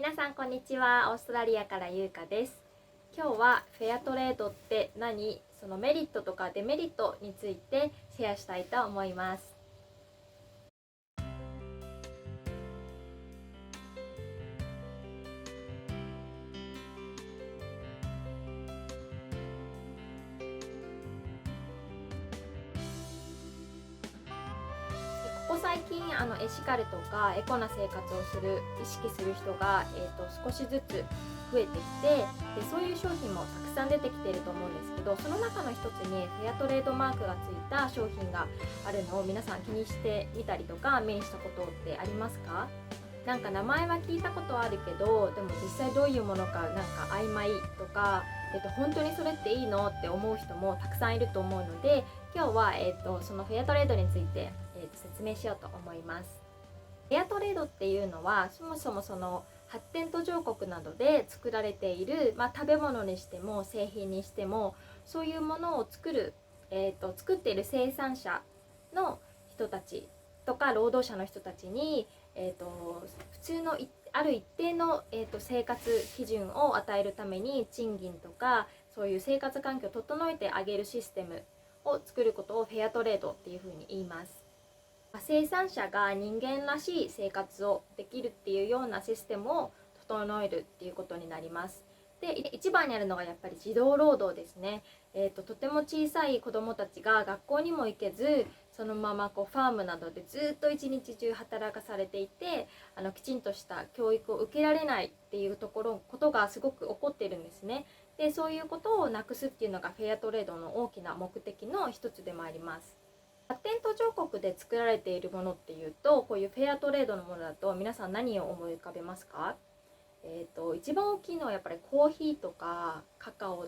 皆さんこんにちは。オーストラリアからゆうかです。今日はフェアトレードって何、そのメリットとかデメリットについてシェアしたいと思います。ここ最近エシカルとかエコな生活を意識する人が、少しずつ増えてきて、でそういう商品もたくさん出てきていると思うんですけど、その中の一つにフェアトレードマークがついた商品があるのを皆さん気にしてみたりとか目にしたことってありますか？なんか名前は聞いたことはあるけど、でも実際どういうものかなんか曖昧とか、本当にそれっていいのって思う人もたくさんいると思うので、今日は、そのフェアトレードについて、説明しようと思います。フェアトレードっていうのはそもそもその発展途上国などで作られている、食べ物にしても製品にしても、そういうものを作っている生産者の人たちとか労働者の人たちに、普通のある一定の、生活基準を与えるために賃金とかそういう生活環境を整えてあげるシステムを作ることをフェアトレードっていうふうに言います。生産者が人間らしい生活をできるっていうようなシステムを整えるっていうことになります。で、一番にあるのがやっぱり児童労働ですね。とても小さい子どもたちが学校にも行けず、そのままファームなどでずっと一日中働かされていて、きちんとした教育を受けられないっていうことがすごく起こっているんですね。で、そういうことをなくすっていうのがフェアトレードの大きな目的の一つでもあります。発展途上国で作られているものっていうと、こういうフェアトレードのものだと皆さん何を思い浮かべますか？一番大きいのはやっぱりコーヒーとかカカオ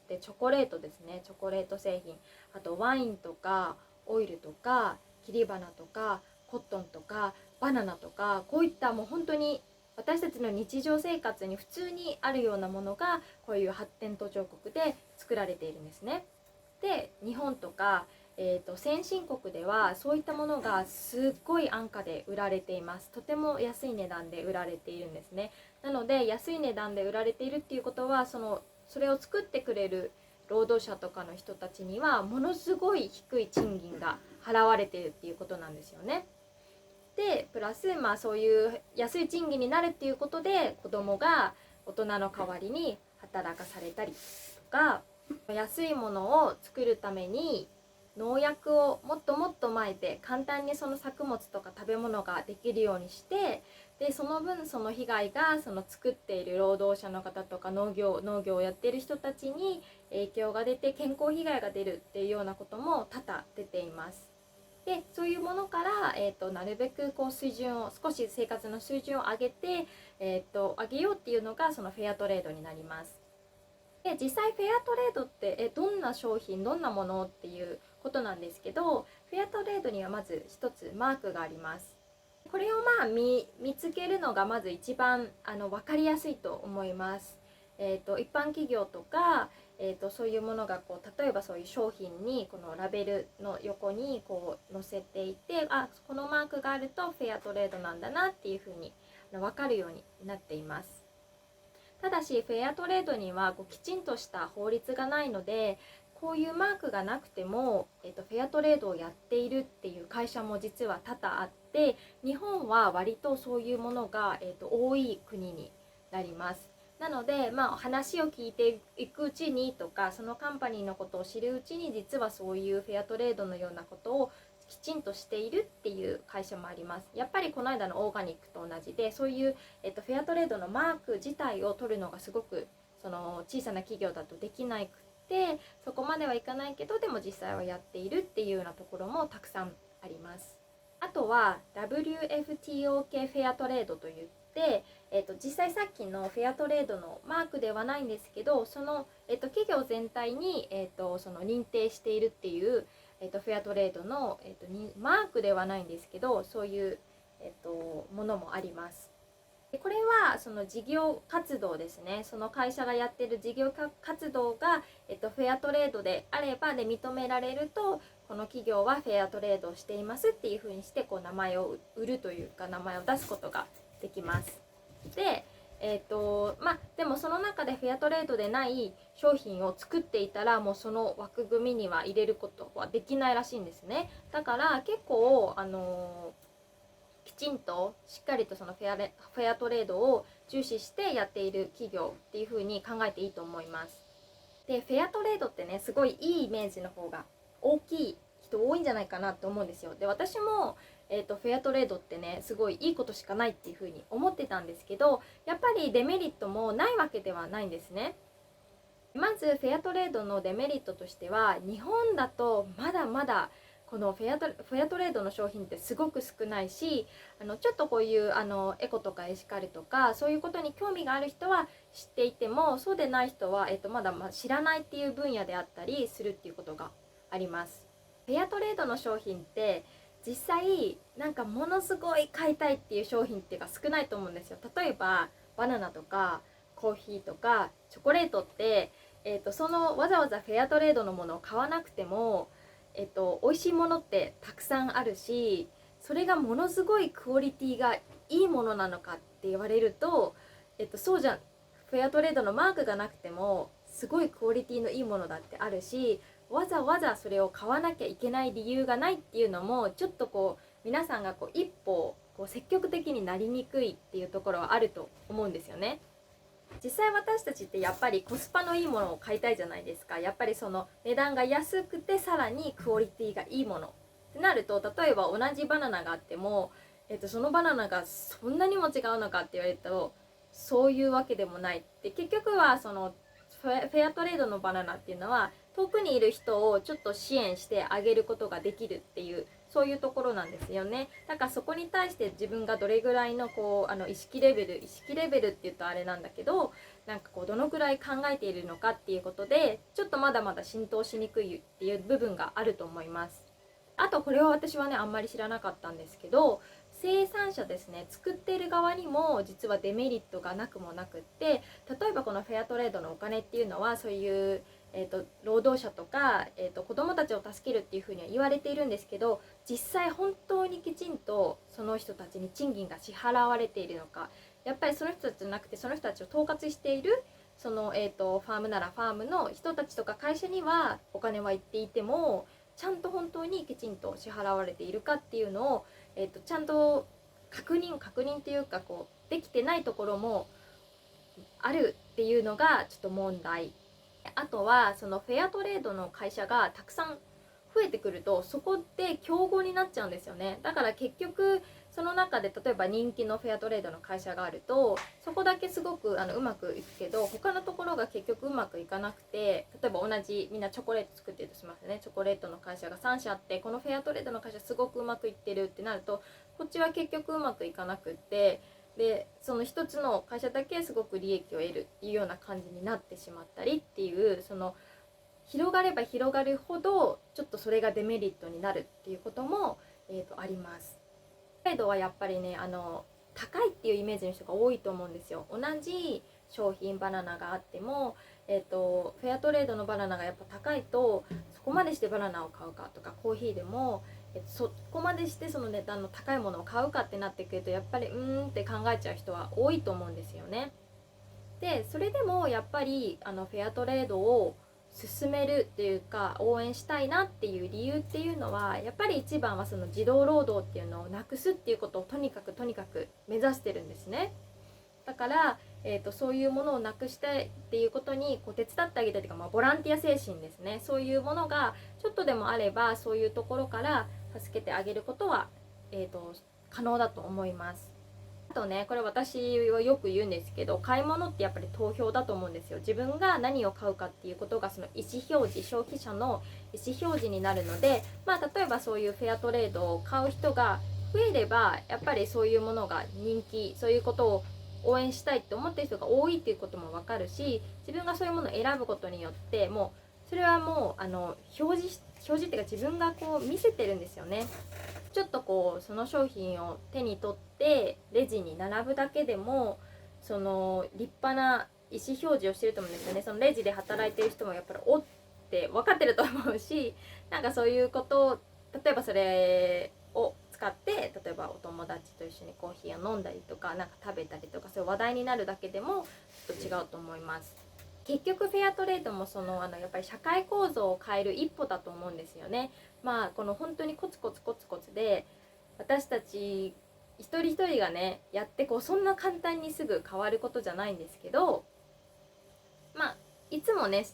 で、チョコレートですね、チョコレート製品、あとワインとかオイルとか切り花とかコットンとかバナナとか、こういったもう本当に私たちの日常生活に普通にあるようなものがこういう発展途上国で作られているんですね。で、日本とか、先進国ではそういったものがすっごい安価で売られています。とても安い値段で売られているんですね。なので安い値段で売られているっていうことは、それを作ってくれる労働者とかの人たちにはものすごい低い賃金が払われているっていうことなんですよね。でプラス、そういう安い賃金になるっていうことで、子供が大人の代わりに働かされたりとか、安いものを作るために農薬をもっともっとまいて、簡単にその作物とか食べ物ができるようにして、でその分その被害がその作っている労働者の方とか農業をやっている人たちに影響が出て、健康被害が出るっていうようなことも多々出ています。でそういうものから、なるべく少し生活の水準を上げて、上げようっていうのがそのフェアトレードになります。で実際フェアトレードってどんな商品、どんなものっていうことなんですけど、フェアトレードにはまず一つマークがあります。これを見つけるのがまず一番分かりやすいと思います。一般企業とか、そういうものが例えばそういう商品にこのラベルの横に載せていて、このマークがあるとフェアトレードなんだなっていうふうに分かるようになっています。ただしフェアトレードにはきちんとした法律がないので、こういうマークがなくても、フェアトレードをやっているっていう会社も実は多々あって、日本は割とそういうものが、多い国になります。なので、話を聞いていくうちにとか、そのカンパニーのことを知るうちに、実はそういうフェアトレードのようなことをきちんとしているっていう会社もあります。やっぱりこの間のオーガニックと同じで、そういう、フェアトレードのマーク自体を取るのがすごくその小さな企業だとできなくて、そこまではいかないけど、でも実際はやっているっていうようなところもたくさんあります。あとは WFTOK フェアトレードといって、実際さっきのフェアトレードのマークではないんですけど、その、企業全体に、その認定しているっていう、フェアトレードの、マークではないんですけど、そういう、ものもあります。でこれはその事業活動ですね。その会社がやっている事業活動が、フェアトレードであればで認められると、この企業はフェアトレードをしていますっていうふうにして名前を売るというか、名前を出すことができます。ででもその中でフェアトレードでない商品を作っていたらもうその枠組みには入れることはできないらしいんですね。だから結構きちんとしっかりとそのフェアトレードを重視してやっている企業っていう風に考えていいと思います。でフェアトレードってねすごいいいイメージの方が大きい人多いんじゃないかなと思うんですよ。で私もフェアトレードってねすごいいいことしかないっていう風に思ってたんですけど、やっぱりデメリットもないわけではないんですね。まずフェアトレードのデメリットとしては、日本だとまだまだこのフェアトレードの商品ってすごく少ないし、ちょっとこういうエコとかエシカルとかそういうことに興味がある人は知っていても、そうでない人は、まだ知らないっていう分野であったりするっていうことがあります。フェアトレードの商品って実際なんかものすごい買いたいっていう商品っていうか少ないと思うんですよ。例えばバナナとかコーヒーとかチョコレートって、そのわざわざフェアトレードのものを買わなくても、美味しいものってたくさんあるし、それがものすごいクオリティがいいものなのかって言われると、そうじゃん、フェアトレードのマークがなくてもすごいクオリティのいいものだってあるし、わざわざそれを買わなきゃいけない理由がないっていうのもちょっとこう皆さんがこう一歩こう積極的になりにくいっていうところはあると思うんですよね。実際私たちってやっぱりコスパのいいものを買いたいじゃないですか。やっぱりその値段が安くてさらにクオリティがいいものってなると、例えば同じバナナがあっても、そのバナナがそんなにも違うのかって言われるとそういうわけでもないって、結局はそのフェアトレードのバナナっていうのは遠くにいる人をちょっと支援してあげることができるっていう、そういうところなんですよね。だからそこに対して自分がどれぐらいのこう意識レベルって言うとあれなんだけど、なんかこうどのくらい考えているのかっていうことでちょっとまだまだ浸透しにくいっていう部分があると思います。あとこれは私はねあんまり知らなかったんですけど、生産者ですね、作っている側にも実はデメリットがなくもなくって、例えばこのフェアトレードのお金っていうのはそういう、労働者とか、子どもたちを助けるっていうふうには言われているんですけど、実際本当にきちんとその人たちに賃金が支払われているのか、やっぱりその人たちじゃなくてその人たちを統括しているその、ファームならファームの人たちとか会社にはお金は行っていても、ちゃんと本当にきちんと支払われているかっていうのを、ちゃんと確認っていうかこうできてないところもあるっていうのがちょっと問題。あとはそのフェアトレードの会社がたくさん増えてくるとそこって競合になっちゃうんですよね。だから結局その中で例えば人気のフェアトレードの会社があるとそこだけすごくうまくいくけど他のところが結局うまくいかなくて、例えば同じみんなチョコレート作ってるとしますね。チョコレートの会社が3社あってこのフェアトレードの会社すごくうまくいってるってなるとこっちは結局うまくいかなくって、でその一つの会社だけすごく利益を得るっていうような感じになってしまったりっていう、その広がれば広がるほどちょっとそれがデメリットになるっていうことも、あります。トレードはやっぱりね高いっていうイメージの人が多いと思うんですよ。同じ商品バナナがあっても、フェアトレードのバナナがやっぱ高いとそこまでしてバナナを買うかとか、コーヒーでも、そこまでしてその値段の高いものを買うかってなってくるとやっぱりって考えちゃう人は多いと思うんですよね。でそれでもやっぱりフェアトレードを進めるっていうか応援したいなっていう理由っていうのは、やっぱり一番はその児童労働っていうのをなくすっていうことをとにかく目指してるんですね。だから、そういうものをなくしたいっていうことにこう手伝ってあげたりとか、ボランティア精神ですね、そういうものがちょっとでもあればそういうところから助けてあげることは、可能だと思います。あとね、これ私はよく言うんですけど、買い物ってやっぱり投票だと思うんですよ。自分が何を買うかっていうことがその意思表示、消費者の意思表示になるので、例えばそういうフェアトレードを買う人が増えればやっぱりそういうものが人気、そういうことを応援したいって思ってる人が多いっていうことも分かるし、自分がそういうものを選ぶことによってもうそれはもう表示っていうか自分がこう見せてるんですよね。ちょっとこうその商品を手に取ってレジに並ぶだけでもその立派な意思表示をしてると思うんですよね。そのレジで働いてる人もやっぱりおって分かってると思うし、なんかそういうことを例えばそれを使って例えばお友達と一緒にコーヒーを飲んだりとかなんか食べたりとか、そういう話題になるだけでもちょっと違うと思います。結局フェアトレードもやっぱり社会構造を変える一歩だと思うんですよね。この本当にコツコツコツコツで私たち一人一人がねやってそんな簡単にすぐ変わることじゃないんですけど、いつもね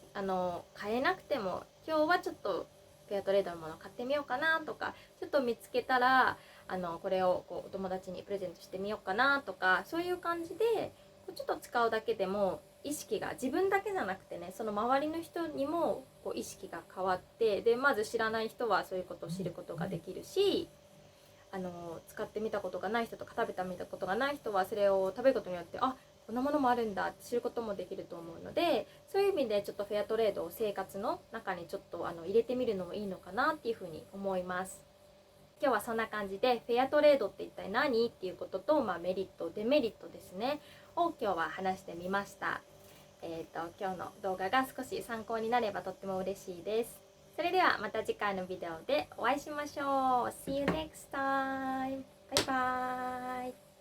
買えなくても今日はちょっとフェアトレードのものを買ってみようかなとか、ちょっと見つけたらこれをお友達にプレゼントしてみようかなとか、そういう感じでちょっと使うだけでも意識が自分だけじゃなくてね、その周りの人にも意識が変わって、でまず知らない人はそういうことを知ることができるし、使ってみたことがない人とか食べてみたことがない人はそれを食べることによって、あ、こんなものもあるんだって知ることもできると思うので、そういう意味でちょっとフェアトレードを生活の中にちょっと入れてみるのもいいのかなっていうふうに思います。今日はそんな感じでフェアトレードって一体何っていうことと、メリットデメリットですねを今日は話してみました。今日の動画が少し参考になればとっても嬉しいです。それではまた次回のビデオでお会いしましょう。See you next time! バイバーイ。